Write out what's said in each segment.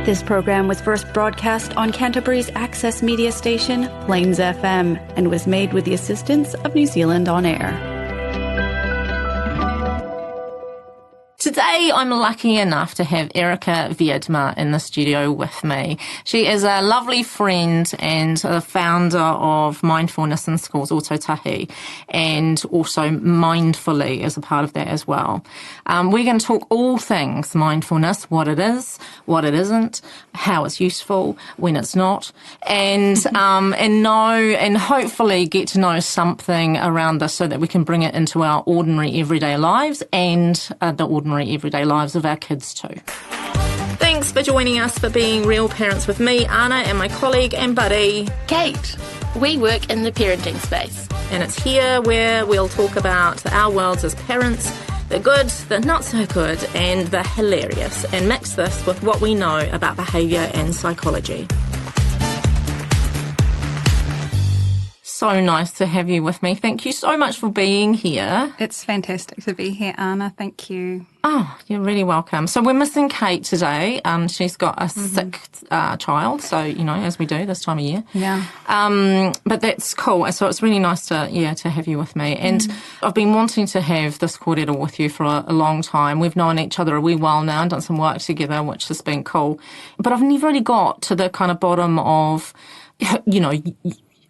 This program was first broadcast on Canterbury's access media station, Plains FM, and was made with the assistance of New Zealand On Air. Today, I'm lucky enough to have Erica Wiedma in the studio with me. She is a lovely friend and a founder of Mindfulness in Schools, Ototahi, and also Mindfully is a part of that as well. We're going to talk all things mindfulness, what it is, what it isn't, how it's useful, when it's not, and hopefully get to know something around this so that we can bring it into our ordinary everyday lives and the ordinary everyday lives of our kids too. Thanks for joining us for Being Real Parents with me, Anna, and my colleague and buddy, Kate. We work in the parenting space. And it's here where we'll talk about our worlds as parents, the good, the not so good, and the hilarious, and mix this with what we know about behaviour and psychology. So nice to have you with me. Thank you so much for being here. It's fantastic to be here, Anna. Thank you. Oh, you're really welcome. So we're missing Kate today. She's got a sick child, so, as we do this time of year. Yeah. But that's cool. So it's really nice to have you with me. And I've been wanting to have this kōrero with you for a long time. We've known each other a wee while now and done some work together, which has been cool. But I've never really got to the kind of bottom of,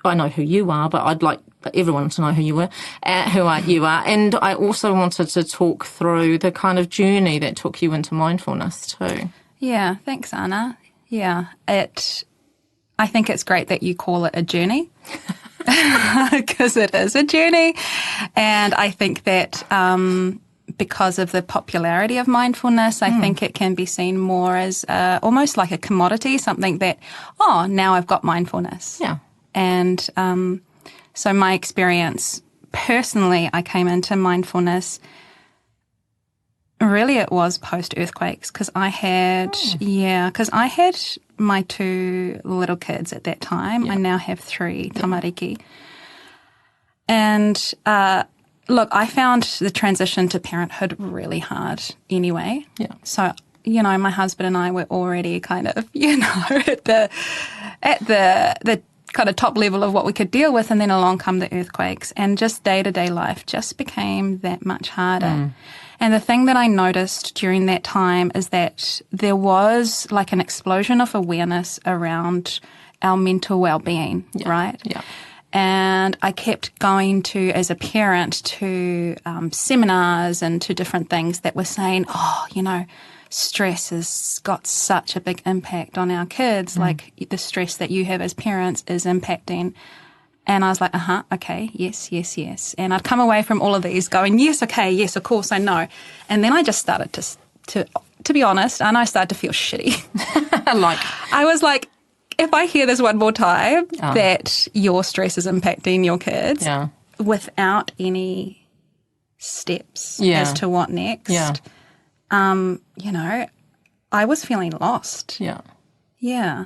I know who you are, but I'd like everyone to know who you are. And I also wanted to talk through the kind of journey that took you into mindfulness too. Yeah, thanks, Anna. Yeah, I think it's great that you call it a journey because it is a journey. And I think that because of the popularity of mindfulness, I think it can be seen more as almost like a commodity, something that, now I've got mindfulness. Yeah. And so my experience personally, I came into mindfulness, really it was post-earthquakes because I had my 2 little kids at that time. Yeah. I now have 3, tamariki. And look, I found the transition to parenthood really hard anyway. Yeah. So, my husband and I were already kind of, at the kind of top level of what we could deal with, and then along come the earthquakes, and just day-to-day life just became that much harder. And the thing that I noticed during that time is that there was like an explosion of awareness around our mental well-being, right? Yeah. And I kept going to, as a parent, to seminars and to different things that were saying, stress has got such a big impact on our kids. Like the stress that you have as parents is impacting. And I was like, okay, yes. And I'd come away from all of these going, yes, okay, yes, of course, I know. And then I just started to be honest, and I started to feel shitty. I was like, if I hear this one more time that your stress is impacting your kids without any steps as to what next. Yeah. I was feeling lost. Yeah. Yeah.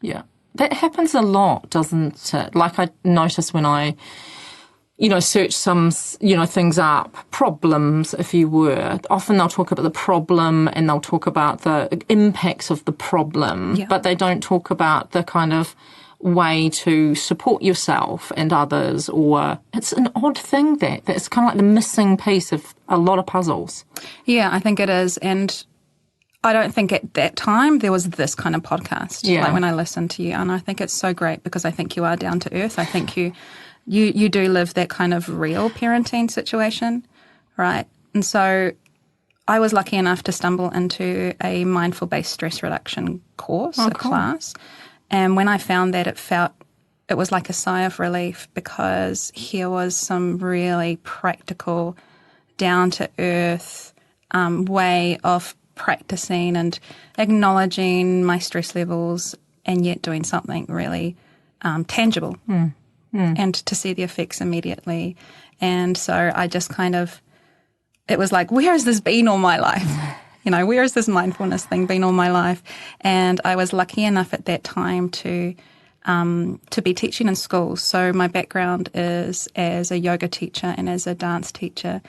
Yeah. That happens a lot, doesn't it? Like I notice when I, search some, things up, problems, if you were, often they'll talk about the problem and they'll talk about the impacts of the problem, but they don't talk about the kind of way to support yourself and others, or it's an odd thing that's kind of like the missing piece of a lot of puzzles. Yeah, I think it is. And I don't think at that time there was this kind of podcast, like when I listened to you. And I think it's so great because I think you are down to earth. I think you do live that kind of real parenting situation, right? And so I was lucky enough to stumble into a mindful-based stress reduction course, class. And when I found that, it was like a sigh of relief because here was some really practical, down-to-earth way of practicing and acknowledging my stress levels and yet doing something really tangible and to see the effects immediately. And so I just it was like, where has this been all my life? Where has this mindfulness thing been all my life? And I was lucky enough at that time to be teaching in schools. So my background is as a yoga teacher and as a dance teacher,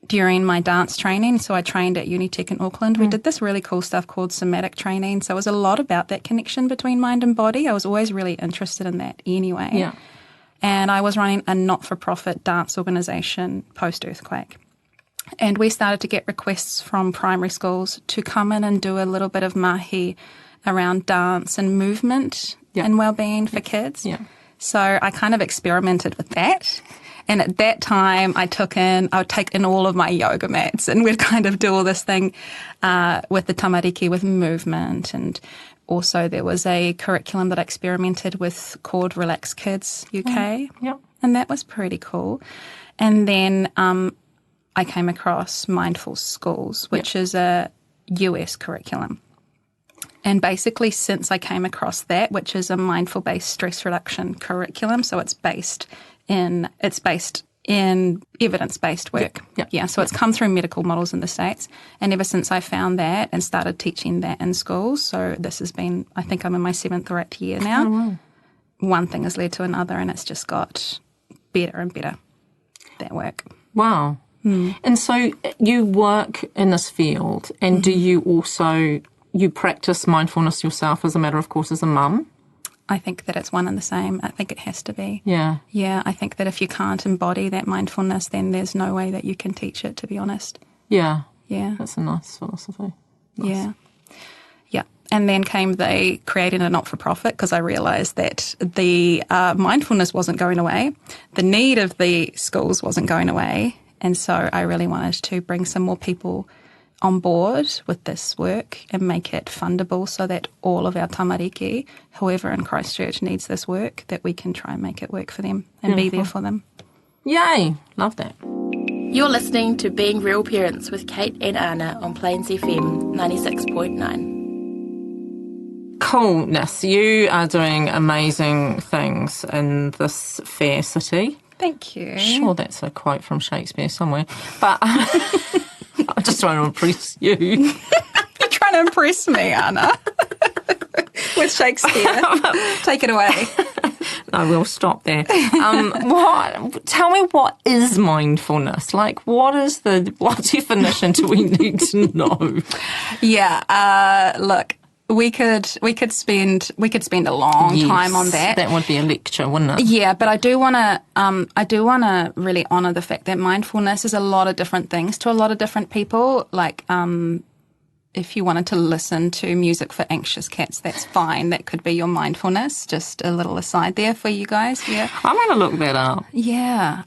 during my dance training. So I trained at Unitec in Auckland. We did this really cool stuff called somatic training. So it was a lot about that connection between mind and body. I was always really interested in that anyway. Yeah. And I was running a not-for-profit dance organisation post-earthquake. And we started to get requests from primary schools to come in and do a little bit of mahi around dance and movement and well-being for kids. Yeah. So I kind of experimented with that. And at that time, I would take in all of my yoga mats, and we'd kind of do all this thing with the tamariki, with movement. And also there was a curriculum that I experimented with called Relax Kids UK. And that was pretty cool. And then I came across Mindful Schools, which is a US curriculum. And basically, since I came across that, which is a mindful-based stress reduction curriculum, so it's based in evidence-based work. So it's come through medical models in the States. And ever since I found that and started teaching that in schools, so this has been, I think I'm in my 7th or 8th year now, one thing has led to another, and it's just got better and better, that work. Wow. And so you work in this field, and do you also, you practice mindfulness yourself as a matter of course as a mum? I think that it's one and the same. I think it has to be. Yeah. Yeah, I think that if you can't embody that mindfulness, then there's no way that you can teach it, to be honest. Yeah. Yeah. That's a nice philosophy. Nice. Yeah. Yeah. And then came the creating a not-for-profit, because I realised that the mindfulness wasn't going away. The need of the schools wasn't going away. And so I really wanted to bring some more people on board with this work and make it fundable so that all of our tamariki, whoever in Christchurch needs this work, that we can try and make it work for them and be there for them. Yay! Love that. You're listening to Being Real Parents with Kate and Anna on Plains FM 96.9. Coolness. You are doing amazing things in this fair city. Thank you. Sure, that's a quote from Shakespeare somewhere. But I'm just trying to impress you. You're trying to impress me, Anna. With Shakespeare. Take it away. No, we'll stop there. Tell me, what is mindfulness? Like, what definition do we need to know? Yeah, look, we could spend a long time on that. That would be a lecture, wouldn't it? Yeah, but I do want to really honour the fact that mindfulness is a lot of different things to a lot of different people. Like, if you wanted to listen to music for anxious cats, that's fine. That could be your mindfulness. Just a little aside there for you guys. Yeah, I'm going to look that up. Yeah,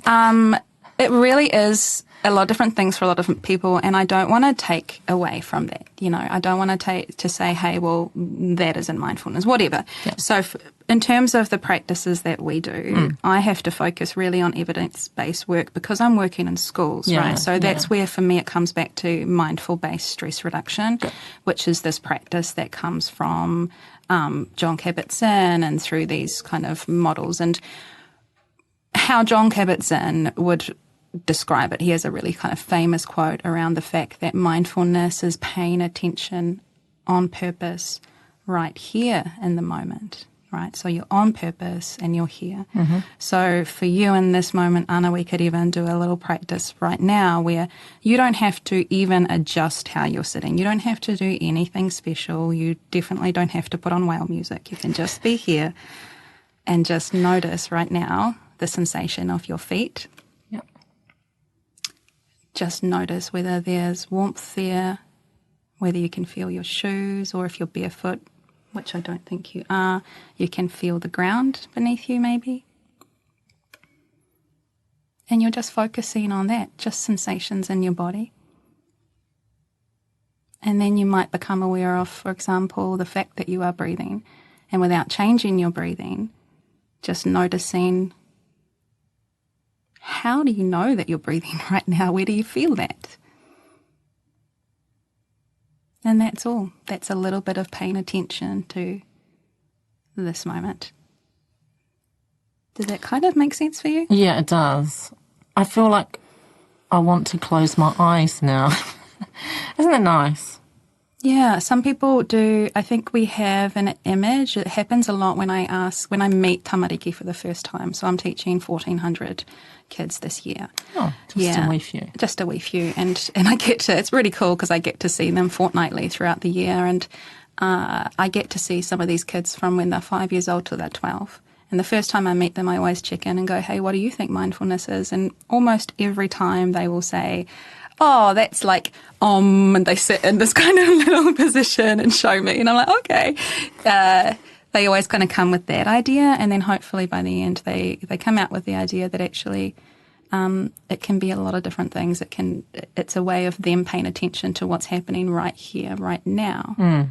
it really is a lot of different things for a lot of different people, and I don't want to take away from that. You know, I don't want to say, hey, well, that isn't mindfulness, whatever. Yeah. So in terms of the practices that we do, I have to focus really on evidence-based work because I'm working in schools, right? So that's where, for me, it comes back to mindful-based stress reduction, which is this practice that comes from Jon Kabat-Zinn and through these kind of models. And how Jon Kabat-Zinn would describe it, he has a really kind of famous quote around the fact that mindfulness is paying attention on purpose right here in the moment, right? So you're on purpose and you're here. Mm-hmm. So for you in this moment, Anna, we could even do a little practice right now where you don't have to even adjust how you're sitting. You don't have to do anything special. You definitely don't have to put on whale music. You can just be here and just notice right now the sensation of your feet. Just notice whether there's warmth there, whether you can feel your shoes, or if you're barefoot, which I don't think you are, you can feel the ground beneath you maybe. And you're just focusing on that, just sensations in your body. And then you might become aware of, for example, the fact that you are breathing. And without changing your breathing, just noticing, how do you know that you're breathing right now? Where do you feel that? And that's all. That's a little bit of paying attention to this moment. Does that kind of make sense for you? Yeah, it does. I feel like I want to close my eyes now. Isn't that nice? Yeah, some people do. I think we have an image. It happens a lot when I meet tamariki for the first time. So I'm teaching 1,400 kids this year. Oh, just a wee few. Just a wee few. And I get to, it's really cool because I get to see them fortnightly throughout the year. And I get to see some of these kids from when they're 5 years old till they're 12. And the first time I meet them, I always check in and go, hey, what do you think mindfulness is? And almost every time they will say, oh, that's like, and they sit in this kind of little position and show me. And I'm like, okay. They always kind of come with that idea. And then hopefully by the end, they come out with the idea that actually it can be a lot of different things. It's a way of them paying attention to what's happening right here, right now,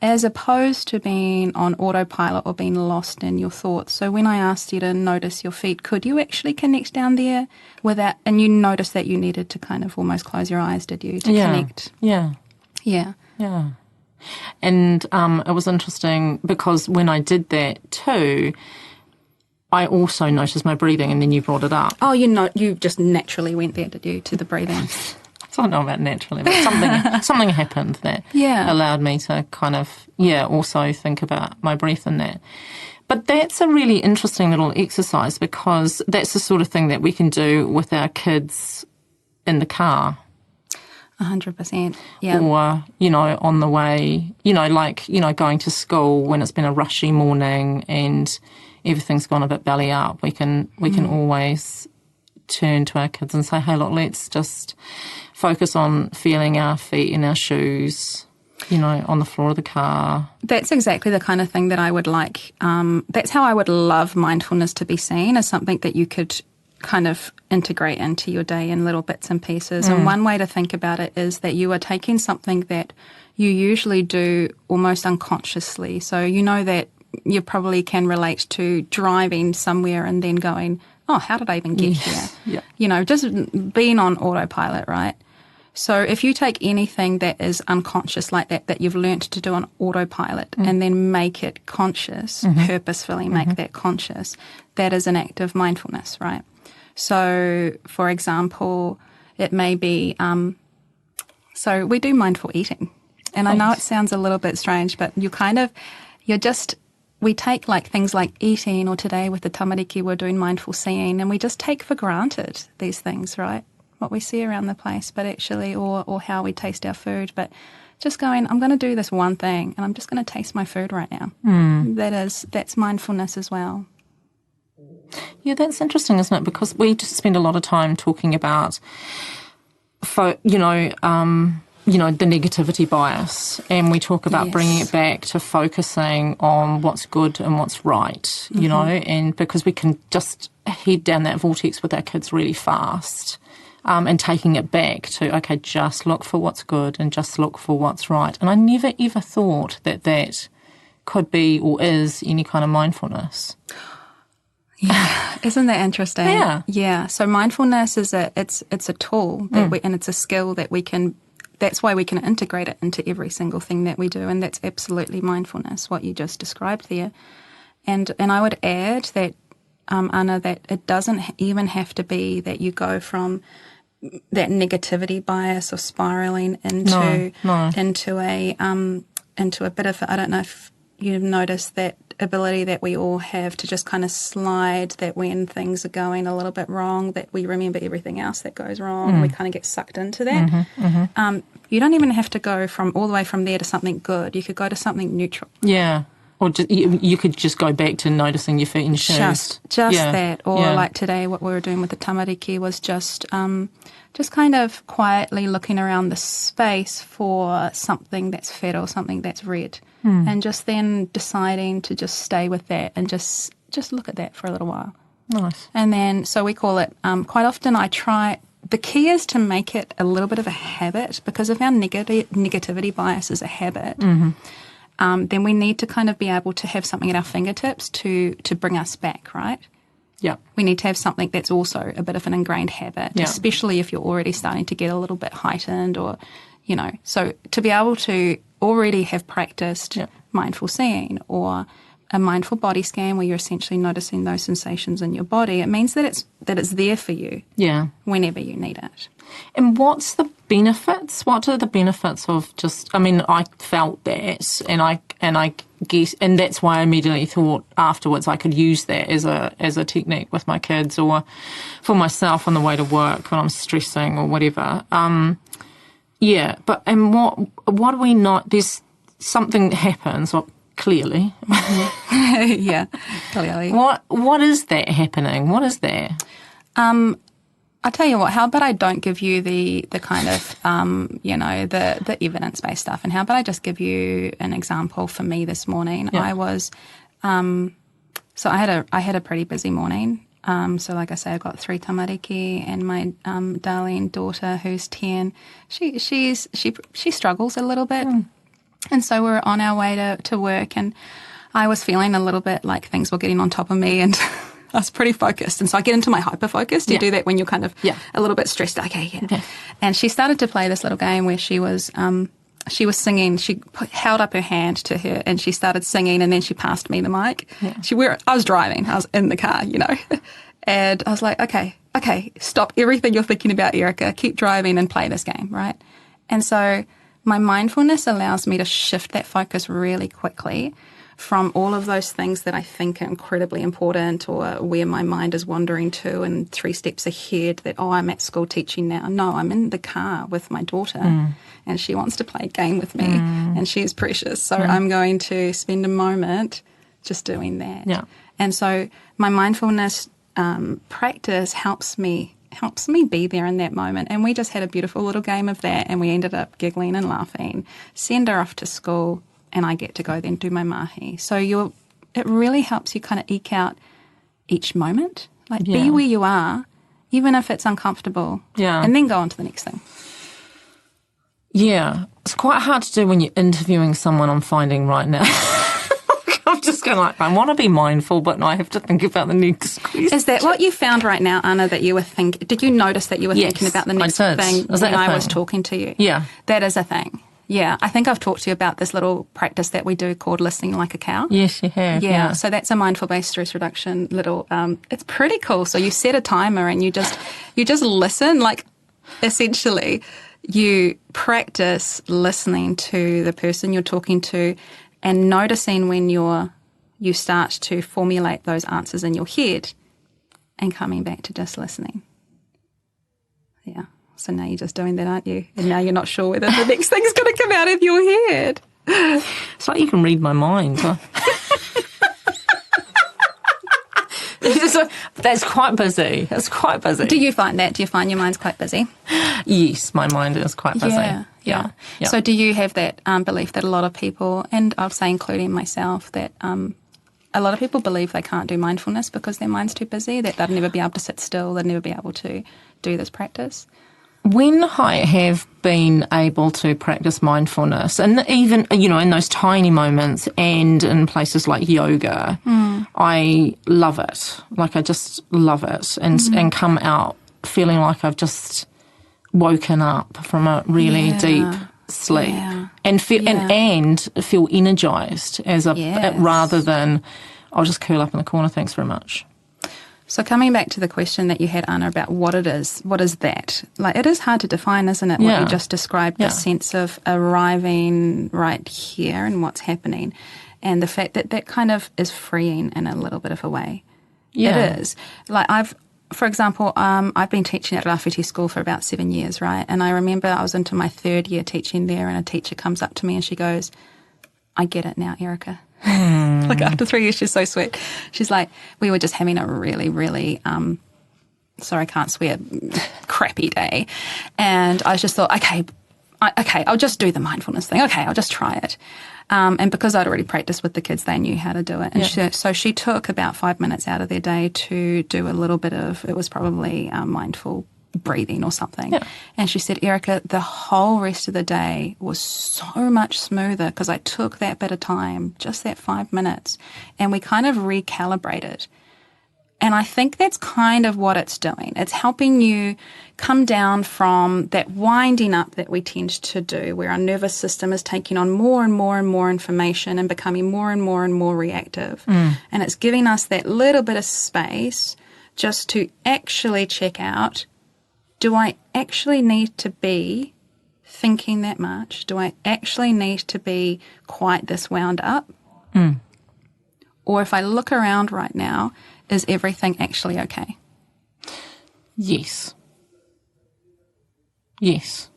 as opposed to being on autopilot or being lost in your thoughts. So when I asked you to notice your feet, could you actually connect down there without, and you noticed that you needed to kind of almost close your eyes, did you, to connect? Yeah. And it was interesting because when I did that too, I also noticed my breathing, and then you brought it up. Oh, you just naturally went there, did you, to the breathing? I don't know about naturally, but something happened that allowed me to kind of, also think about my breath in that. But that's a really interesting little exercise because that's the sort of thing that we can do with our kids in the car. 100%. Yeah. Or, on the way, going to school when it's been a rushy morning and everything's gone a bit belly up. We can always turn to our kids and say, hey, look, let's just focus on feeling our feet in our shoes, on the floor of the car. That's exactly the kind of thing that I would like. That's how I would love mindfulness to be seen, as something that you could kind of integrate into your day in little bits and pieces. And one way to think about it is that you are taking something that you usually do almost unconsciously. So you know that you probably can relate to driving somewhere and then going, oh, how did I even get here? Yeah. Just being on autopilot, right? So if you take anything that is unconscious like that you've learnt to do on autopilot and then make it conscious, purposefully make that conscious, that is an act of mindfulness, right? So, for example, it may be, so we do mindful eating. And I know it sounds a little bit strange, but we take like things like eating, or today with the tamariki we're doing mindful seeing, and we just take for granted these things, right? What we see around the place, but actually, or how we taste our food, but just going, I'm going to do this one thing and I'm just going to taste my food right now. That's mindfulness as well. Yeah, that's interesting, isn't it? Because we just spend a lot of time talking about, the negativity bias, and we talk about bringing it back to focusing on what's good and what's right, and because we can just head down that vortex with our kids really fast. And taking it back to, okay, just look for what's good and just look for what's right. And I never ever thought that could be or is any kind of mindfulness. Yeah, isn't that interesting? Yeah. So mindfulness is it's a tool that and it's a skill that we can. That's why we can integrate it into every single thing that we do, and that's absolutely mindfulness, what you just described there. And I would add that, Anna, that it doesn't even have to be that you go from that negativity bias or spiraling into a bit of, I don't know if you've noticed that ability that we all have to just kind of slide, that when things are going a little bit wrong, that we remember everything else that goes wrong and we kind of get sucked into that. You don't even have to go all the way from there to something good. You could go to something neutral. Yeah. Or you could just go back to noticing your feet in your shoes. Just that. Or like today, what we were doing with the tamariki was just kind of quietly looking around the space for something that's fed or something that's red. And just then deciding to just stay with that and just look at that for a little while. Nice. And then, so we call it, quite often the key is to make it a little bit of a habit, because if our negativity bias is a habit, then we need to kind of be able to have something at our fingertips to bring us back, right? Yeah. We need to have something that's also a bit of an ingrained habit, especially if you're already starting to get a little bit heightened or, so to be able to already have practiced mindful seeing or a mindful body scan where you're essentially noticing those sensations in your body, it means that it's there for you whenever you need it. And what's the benefits? What are the benefits of just, I mean, I felt that and I guess, and that's why I immediately thought afterwards I could use that as a technique with my kids or for myself on the way to work when I'm stressing or whatever. But what do we not, there's something that happens, clearly. Yeah, clearly. What is that happening? What is that? I'll tell you what, how about I don't give you the kind of, the evidence-based stuff, and how about I just give you an example for me this morning. Yeah. I was, so I had a pretty busy morning. So like I say, I've got 3 tamariki and my darling daughter who's 10. She struggles a little bit. And so we're on our way to work, and I was feeling a little bit like things were getting on top of me, and I was pretty focused. And so I get into my hyper-focus. You do that when you're kind of a little bit stressed. Okay, yeah. And she started to play this little game where she was singing. She held up her hand to her and she started singing, and then she passed me the mic. Yeah. I was driving. I was in the car, And I was like, okay, stop everything you're thinking about, Erica. Keep driving and play this game, right? And so my mindfulness allows me to shift that focus really quickly from all of those things that I think are incredibly important or where my mind is wandering to and 3 steps ahead that, I'm at school teaching now. No, I'm in the car with my daughter and she wants to play a game with me and she is precious. So I'm going to spend a moment just doing that. Yeah. And so my mindfulness practice helps me be there in that moment. And we just had a beautiful little game of that, and we ended up giggling and laughing, send her off to school, and I get to go then do my mahi. So it really helps you kind of eke out each moment, be where you are, even if it's uncomfortable, and then go on to the next thing. Yeah, it's quite hard to do when you're interviewing someone, I'm finding right now. I'm just going I want to be mindful, but I have to think about the next question. Is that what you found right now, Anna, that you were thinking? Did you notice that you were thinking about the next thing when I was talking to you? Yeah. That is a thing. Yeah. I think I've talked to you about this little practice that we do called listening like a cow. Yes, you have. Yeah. So that's a mindful-based stress reduction little, it's pretty cool. So you set a timer and you just listen, essentially you practice listening to the person you're talking to and noticing when you start to formulate those answers in your head and coming back to just listening. Yeah. So now you're just doing that, aren't you? And now you're not sure whether the next thing's going to come out of your head. It's like you can read my mind. That's quite busy. It's quite busy. Do you find that? Do you find your mind's quite busy? Yes, my mind is quite busy. Yeah. So do you have that belief that a lot of people, and I'll say including myself, that a lot of people believe they can't do mindfulness because their mind's too busy, that they'll never be able to sit still, they'll never be able to do this practice? When I have been able to practice mindfulness, and even, in those tiny moments and in places like yoga, I love it. I just love it and come out feeling like I've just woken up from a really deep sleep and feel energized rather than I'll just curl up in the corner, thanks very much. So coming back to the question that you had, Anna, about what it is, what is that? It is hard to define, isn't it, what you just described, the sense of arriving right here and what's happening, and the fact that that kind of is freeing in a little bit of a way. Yeah. It is. For example, I've been teaching at Rafiti School for about 7 years, right? And I remember I was into my 3rd year teaching there, and a teacher comes up to me and she goes, I get it now, Erica. After 3 years, she's so sweet. She's like, we were just having a really, really, sorry, I can't swear, crappy day. And I just thought, okay, I'll just do the mindfulness thing. Okay, I'll just try it. And because I'd already practiced with the kids, they knew how to do it. And so she took about 5 minutes out of their day to do a little bit of, it was probably mindful breathing or something. Yeah. And she said, Erica, the whole rest of the day was so much smoother because I took that bit of time, just that 5 minutes, and we kind of recalibrated. And I think that's kind of what it's doing. It's helping you come down from that winding up that we tend to do, where our nervous system is taking on more and more and more information and becoming more and more and more reactive. And it's giving us that little bit of space just to actually check out, do I actually need to be thinking that much? Do I actually need to be quite this wound up? Or if I look around right now, is everything actually okay? Yes. Yes.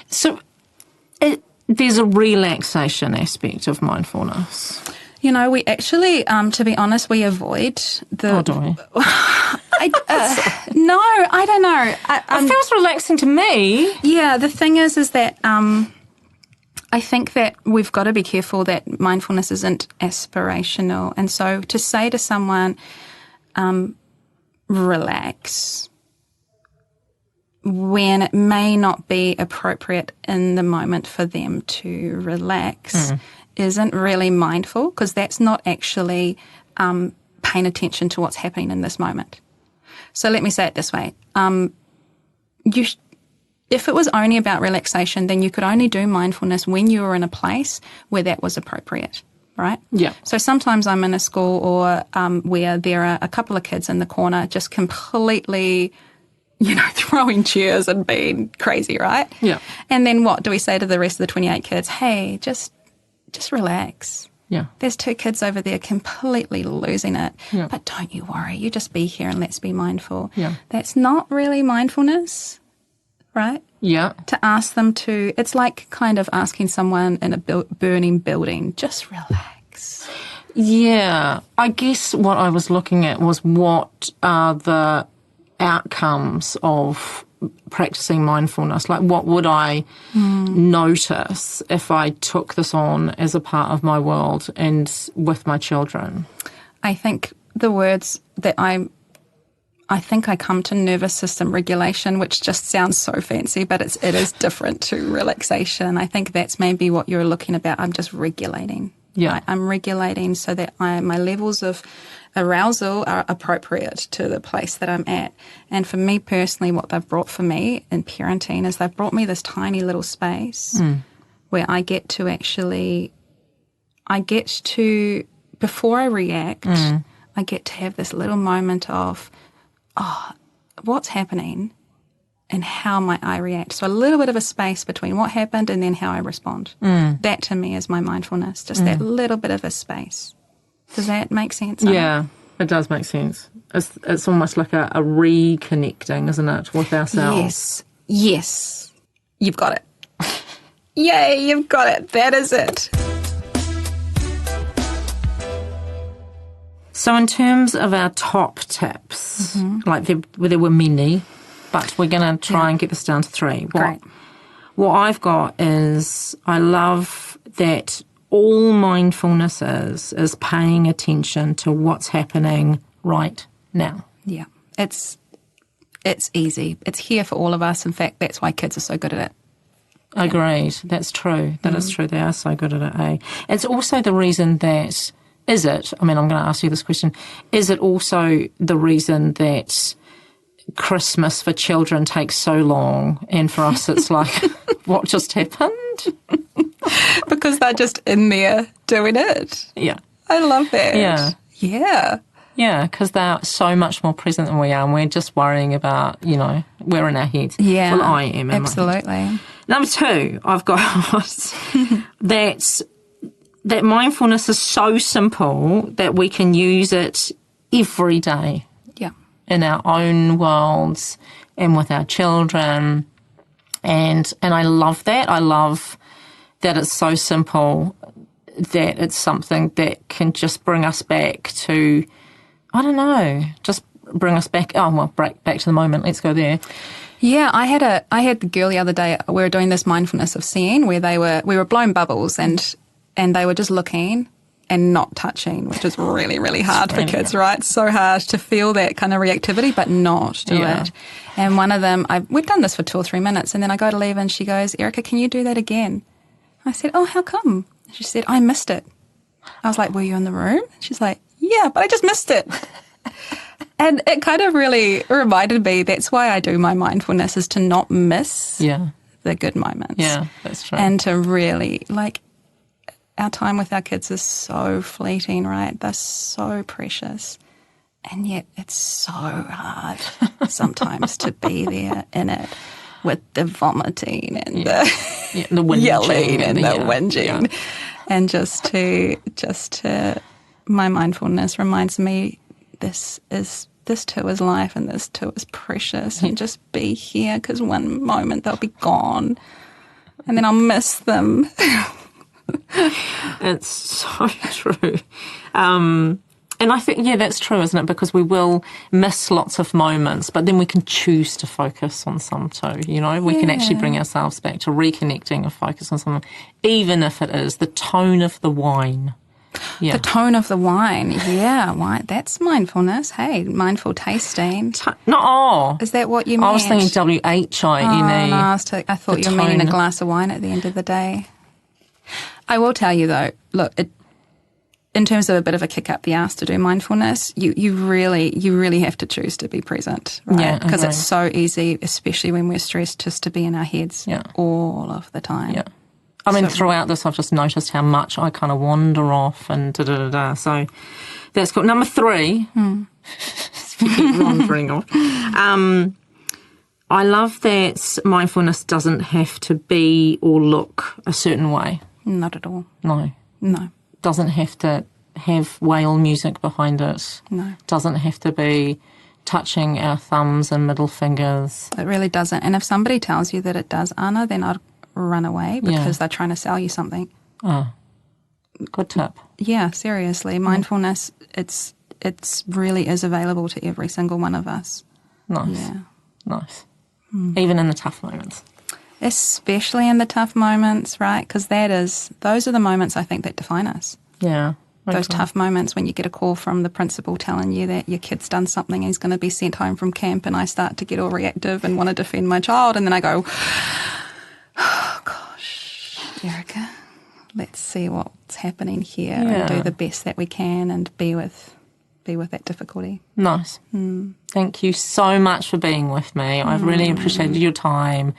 So there's a relaxation aspect of mindfulness. You know, we actually, to be honest, we avoid the... Oh, do we? No, I don't know. It feels relaxing to me. Yeah, the thing is that I think that we've got to be careful that mindfulness isn't aspirational. And so to say to someone, relax, when it may not be appropriate in the moment for them to relax, isn't really mindful, because that's not actually paying attention to what's happening in this moment. So let me say it this way. If it was only about relaxation, then you could only do mindfulness when you were in a place where that was appropriate, right? Yeah. So sometimes I'm in a school or where there are a couple of kids in the corner just completely, throwing chairs and being crazy, right? Yeah. And then what do we say to the rest of the 28 kids? Hey, just relax. Yeah. There's 2 kids over there completely losing it. Yeah. But don't you worry. You just be here and let's be mindful. Yeah. That's not really mindfulness, right? Yeah. To ask them to, it's like kind of asking someone in a burning building, just relax. Yeah. I guess what I was looking at was what are the outcomes of practicing mindfulness? Like, what would I notice if I took this on as a part of my world and with my children? I think the words that I think I come to nervous system regulation, which just sounds so fancy, but it is different to relaxation. I think that's maybe what you're looking about. I'm just regulating. Yeah. I'm regulating so that my levels of arousal are appropriate to the place that I'm at. And for me personally, what they've brought for me in parenting is they've brought me this tiny little space where I get to before I react, I get to have this little moment of, what's happening and how might I react? So a little bit of a space between what happened and then how I respond. That to me is my mindfulness, just that little bit of a space. Does that make sense? Yeah, it does make sense. It's almost like a reconnecting, isn't it, with ourselves? Yes. You've got it. Yay, you've got it. That is it. So in terms of our top tips, like there were many, but we're going to try and get this down to 3. Great. What I've got is I love that all mindfulness is paying attention to what's happening right now. Yeah. It's easy. It's here for all of us. In fact, that's why kids are so good at it. Agreed. That's true. That is true. They are so good at it, eh? It's also the reason that, I'm going to ask you this question, is it also the reason that Christmas for children takes so long and for us it's like, what just happened? Because they're just in there doing it. Yeah. I love that. Yeah. Yeah. Yeah, because they're so much more present than we are, and we're just worrying about, we're in our heads. Yeah. Well, I am in absolutely. my head. Number 2, I've got that mindfulness is so simple that we can use it every day. Yeah. In our own worlds and with our children. And I love that. I love that it's so simple that it's something that can just bring us back to, I don't know, just bring us back. Back to the moment. Let's go there. Yeah, I had the girl the other day. We were doing this mindfulness of seeing where we were blowing bubbles and they were just looking and not touching, which is really, really hard for kids, right? So hard to feel that kind of reactivity, but not do it. And one of them, we'd done this for 2 or 3 minutes, and then I go to leave and she goes, Erica, can you do that again? I said, oh, how come? She said, I missed it. I was like, were you in the room? She's like, yeah, but I just missed it. And it kind of really reminded me, that's why I do my mindfulness, is to not miss the good moments. Yeah, that's true. And to really, like, our time with our kids is so fleeting, right? They're so precious. And yet it's so hard sometimes to be there in it with the vomiting and the yelling and the whinging. Yeah. And just to my mindfulness reminds me this too is life and this too is precious, and just be here, because one moment they'll be gone and then I'll miss them. It's so true. And I think, that's true, isn't it? Because we will miss lots of moments, but then we can choose to focus on some too, We can actually bring ourselves back to reconnecting and focus on something, even if it is the tone of the wine. Yeah. The tone of the wine, wine. That's mindfulness. Hey, mindful tasting. Is that what you meant? I was thinking WHINE. No, I thought you were meaning a glass of wine at the end of the day. I will tell you though, look, in terms of a bit of a kick up the arse to do mindfulness, you really have to choose to be present, right? Yeah, because it's so easy, especially when we're stressed, just to be in our heads all of the time. Yeah. I mean, throughout this, I've just noticed how much I kind of wander off and da-da-da-da. So that's cool. Number 3, speaking of wandering off, I love that mindfulness doesn't have to be or look a certain way. Not at all. No. Doesn't have to have whale music behind it. No. Doesn't have to be touching our thumbs and middle fingers. It really doesn't. And if somebody tells you that it does, Anna, then I'd run away, because they're trying to sell you something. Oh, good tip. Yeah, seriously. Mindfulness, it's really is available to every single one of us. Nice. Yeah. Nice. Even in the tough moments. Especially in the tough moments, right? Because those are the moments I think that define us. Yeah. Okay. Those tough moments when you get a call from the principal telling you that your kid's done something and he's going to be sent home from camp, and I start to get all reactive and want to defend my child, and then I go, oh gosh, Erica, let's see what's happening here and do the best that we can and be with that difficulty. Nice. Thank you so much for being with me. I've really appreciated your time,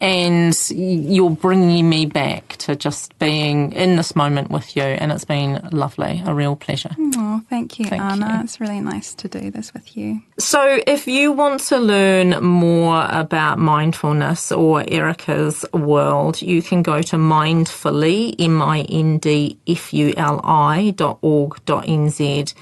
and you're bringing me back to just being in this moment with you, and it's been lovely, a real pleasure. Oh, thank you, Anna. It's really nice to do this with you. So if you want to learn more about mindfulness or Erica's world, you can go to mindfully, mindfuli.org.nz,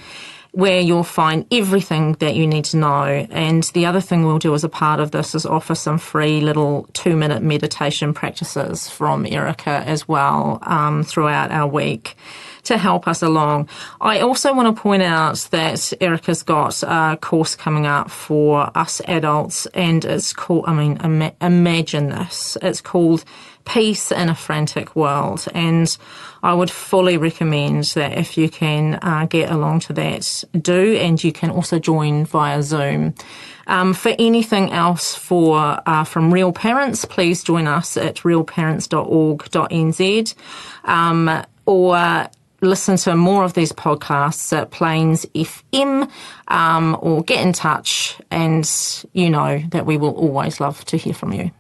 where you'll find everything that you need to know. And the other thing we'll do as a part of this is offer some free little 2-minute meditation practices from Erica as well throughout our week to help us along. I also want to point out that Erica's got a course coming up for us adults, and it's called, imagine this, it's called Peace in a Frantic World. And I would fully recommend that if you can get along to that, do. And you can also join via Zoom. For anything else from Real Parents, please join us at realparents.org.nz, or listen to more of these podcasts at Plains FM, or get in touch, and you know that we will always love to hear from you.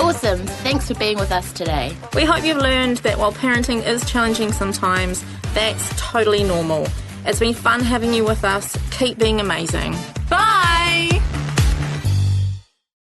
Awesome. Thanks for being with us today. We hope you've learned that while parenting is challenging sometimes, that's totally normal. It's been fun having you with us. Keep being amazing. Bye!